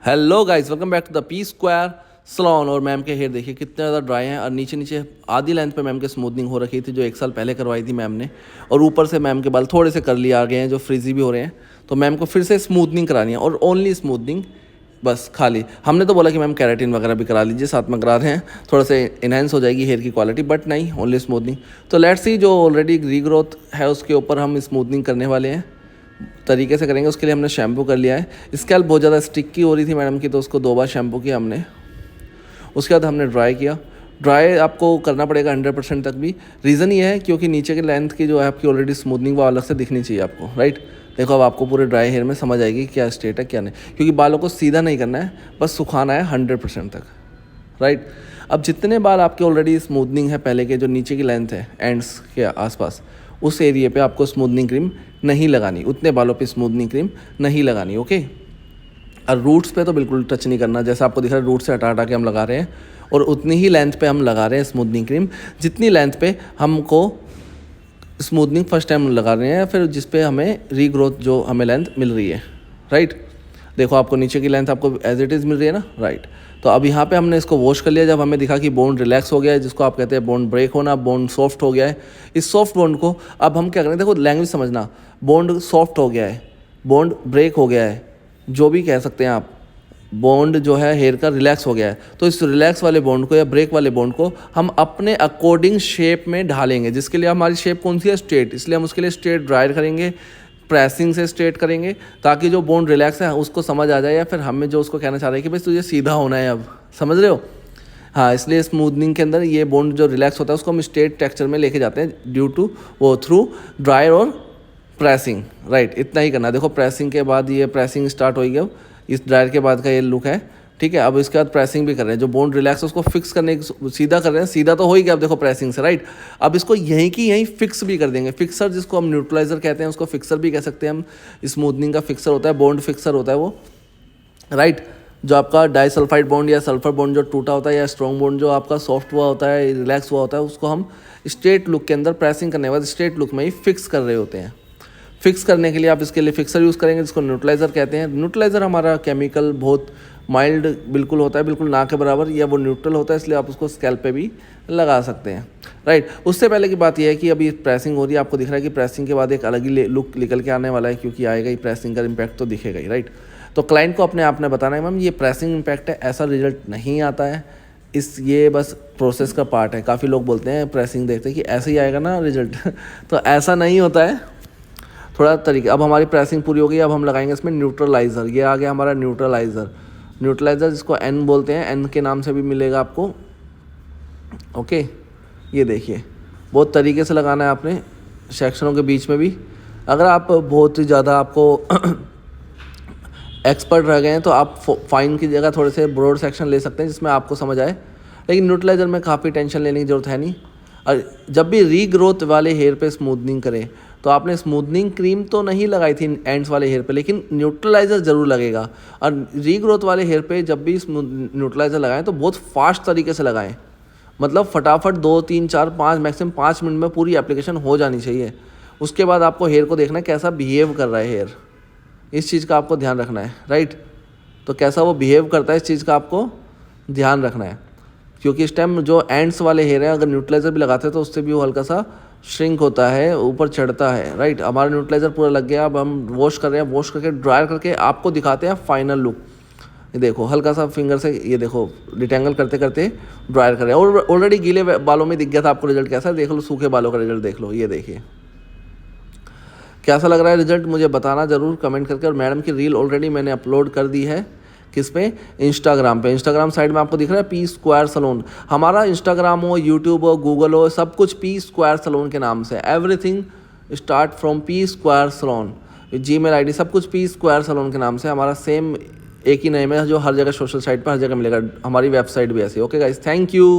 Hello guys, welcome back to the P square salon. और ma'am के hair देखिए कितने ज़्यादा ड्राई हैं और नीचे नीचे आधी लेंथ पे मैम के स्मूथनिंग हो रखी थी जो 1 साल पहले करवाई थी मैम ने। और ऊपर से मैम के बाल थोड़े से कर्ली आ गए हैं जो फ्रिजी भी हो रहे हैं, तो मैम को फिर से स्मूथनिंग करानी है और ओनली स्मूथनिंग बस खाली। हमने तो बोला कि मैम केराटिन वगैरह भी करा लीजिए, साथ में करा रहे हैं, थोड़ा सा इन्हेंस हो जाएगी हेयर की क्वालिटी, बट नहीं, ओनली स्मूथनिंग। तो लेट्स सी, जो ऑलरेडी रीग्रोथ है उसके ऊपर हम स्मूथनिंग करने वाले हैं, तरीके से करेंगे। उसके लिए हमने शैम्पू कर लिया है। स्कैल्प बहुत ज़्यादा स्टिकी हो रही थी मैडम की, तो उसको 2 बार शैम्पू किया हमने। उसके बाद हमने ड्राई किया। ड्राई आपको करना पड़ेगा 100% तक भी। रीज़न ये है क्योंकि नीचे के लेंथ की जो है आपकी ऑलरेडी स्मूथनिंग वो अलग से दिखनी चाहिए आपको, राइट। देखो अब आपको पूरे ड्राई हेयर में समझ आएगी क्या स्टेट है क्या नहीं, क्योंकि बालों को सीधा नहीं करना है, बस सुखाना है 100% तक, राइट। अब जितने बाल आपके ऑलरेडी स्मूथनिंग है पहले के, जो नीचे की लेंथ है एंड्स के आसपास, उस एरिया पे आपको स्मूथनिंग क्रीम नहीं लगानी, उतने बालों पे स्मूथनिंग क्रीम नहीं लगानी, ओके। और रूट्स पे तो बिल्कुल टच नहीं करना, जैसा आपको दिख रहा है रूट से हटा हटा के हम लगा रहे हैं, और उतनी ही लेंथ पे हम लगा रहे हैं स्मूथनिंग क्रीम जितनी लेंथ पे हमको स्मूथनिंग फर्स्ट टाइम लगा रहे हैं, फिर जिस पे हमें रीग्रोथ जो हमें लेंथ मिल रही है, राइट। देखो आपको नीचे की लेंथ आपको एज इट इज़ मिल रही है ना, राइट। तो अब यहाँ पे हमने इसको वॉश कर लिया, जब हमें दिखा कि बोन रिलैक्स हो गया है, जिसको आप कहते हैं बोन ब्रेक होना, बोन सॉफ्ट हो गया है। इस सॉफ्ट बोन को अब हम क्या करें, देखो लैंग्वेज समझना, बोन सॉफ्ट हो गया है, बोन ब्रेक हो गया है, जो भी कह सकते हैं आप, बॉन्ड जो है हेयर का रिलैक्स हो गया है, तो इस रिलैक्स वाले बॉन्ड को या ब्रेक वाले बॉन्ड को हम अपने अकॉर्डिंग शेप में ढालेंगे, जिसके लिए हमारी शेप कौन सी है, स्ट्रेट। इसलिए हम उसके लिए स्ट्रेट ड्रायर करेंगे, प्रेसिंग से स्ट्रेट करेंगे, ताकि जो बॉन्ड रिलैक्स है उसको समझ आ जाए, या फिर हमें जो उसको कहना चाह रहे हैं कि भाई तुझे सीधा होना है, अब समझ रहे हो। हाँ, इसलिए स्मूथनिंग के अंदर ये बॉन्ड जो रिलैक्स होता है उसको हम स्ट्रेट टेक्सचर में लेके जाते हैं ड्यू टू वो थ्रू ड्रायर और प्रेसिंग, राइट। इतना ही करना। देखो प्रेसिंग के बाद ये प्रेसिंग स्टार्ट हो गई, अब इस ड्रायर के बाद का ये लुक है, ठीक है। अब इसके बाद प्रेसिंग भी कर रहे हैं, जो बोन रिलैक्स है उसको फिक्स करने की, सीधा कर रहे हैं, सीधा तो हो ही गया अब देखो प्रेसिंग से, राइट। अब इसको यहीं की यहीं फिक्स भी कर देंगे। फिक्सर जिसको हम न्यूट्रलाइजर कहते हैं, उसको फिक्सर भी कह सकते हैं हम। स्मूथनिंग का फिक्सर होता है, बॉन्ड फिक्सर होता है वो, राइट। जो आपका डाइसल्फाइड बॉन्ड या सल्फर बॉन्ड जो टूटा होता है, या स्ट्रॉन्ग बॉन्ड जो आपका सॉफ्ट हुआ होता है, रिलैक्स हुआ होता है, उसको हम स्ट्रेट लुक के अंदर प्रेसिंग करने के बाद स्ट्रेट लुक में ही फिक्स कर रहे होते हैं। फिक्स करने के लिए आप इसके लिए फिक्सर यूज़ करेंगे, जिसको न्यूट्रलाइज़र कहते हैं। न्यूट्रलाइज़र हमारा केमिकल बहुत माइल्ड बिल्कुल होता है, बिल्कुल ना के बराबर, या वो न्यूट्रल होता है, इसलिए आप उसको स्कैल्प पे भी लगा सकते हैं, राइट। उससे पहले की बात यह है कि अभी प्रेसिंग हो रही है, आपको दिख रहा है कि प्रेसिंग के बाद एक अलग ही लुक निकल के आने वाला है, क्योंकि आएगा ही, प्रेसिंग का इम्पैक्ट तो दिखेगा ही, राइट। तो क्लाइंट को अपने आप ने बताना है मैम ये प्रेसिंग इम्पैक्ट है, ऐसा रिजल्ट नहीं आता है, ये बस प्रोसेस का पार्ट है। काफ़ी लोग बोलते हैं प्रेसिंग देखते हैं कि ऐसे ही आएगा ना रिजल्ट तो ऐसा नहीं होता है, थोड़ा तरीके। अब हमारी प्रेसिंग पूरी हो गई, अब हम लगाएंगे इसमें न्यूट्रलाइज़र। ये आ गया हमारा न्यूट्रलाइज़र जिसको एन बोलते हैं, एन के नाम से भी मिलेगा आपको, ओके। ये देखिए बहुत तरीके से लगाना है आपने, सेक्शनों के बीच में भी। अगर आप बहुत ही ज़्यादा आपको एक्सपर्ट रह गए हैं तो आप फाइन की जगह थोड़े से ब्रॉड सेक्शन ले सकते हैं, जिसमें आपको समझ आए। लेकिन न्यूट्रलाइज़र में काफ़ी टेंशन लेने की ज़रूरत है नहीं। और जब भी रीग्रोथ वाले हेयर पे स्मूथनिंग करें तो आपने स्मूथनिंग क्रीम तो नहीं लगाई थी एंड्स वाले हेयर पे, लेकिन न्यूट्रलाइज़र ज़रूर लगेगा। और रीग्रोथ वाले हेयर पे जब भी न्यूट्रलाइज़र लगाएं तो बहुत फास्ट तरीके से लगाएं, मतलब फटाफट 2 3 4 5 मैक्सिमम 5 मिनट में पूरी एप्लीकेशन हो जानी चाहिए। उसके बाद आपको हेयर को देखना है कैसा बिहेव कर रहा है हेयर, इस चीज़ का आपको ध्यान रखना है, राइट। तो कैसा वो बिहेव करता है इस चीज़ का आपको ध्यान रखना है, क्योंकि इस टाइम जो एंड्स वाले हेयर है अगर न्यूट्रलाइज़र भी लगाते हैं तो उससे भी वो हल्का सा श्रिंक होता है, ऊपर चढ़ता है, राइट। हमारा न्यूट्रलाइज़र पूरा लग गया, अब हम वॉश कर रहे हैं, वॉश करके ड्रायर करके आपको दिखाते हैं फाइनल लुक। ये देखो हल्का सा फिंगर से, ये देखो डिटेंगल करते करते ड्रायर कर रहे हैं, और ऑलरेडी गीले बालों में दिख गया था आपको रिजल्ट कैसा है, देख लो सूखे बालों का रिजल्ट देख लो। ये देखिए कैसा लग रहा है रिजल्ट, मुझे बताना ज़रूर कमेंट करके। और मैडम की रील ऑलरेडी मैंने अपलोड कर दी है, किस पे, इंस्टाग्राम पे। इंस्टाग्राम साइड में आपको दिख रहा है पी स्क्वायर सलून। हमारा इंस्टाग्राम हो, यूट्यूब हो, गूगल हो, सब कुछ पी स्क्वायर सलून के नाम से, everything start from P square salon. Gmail ID सब कुछ पी स्क्वायर सलून के नाम से हमारा सेम एक ही नेम है, जो हर जगह सोशल साइट पर हर जगह मिलेगा। हमारी वेबसाइट भी ऐसी। Okay guys, thank you.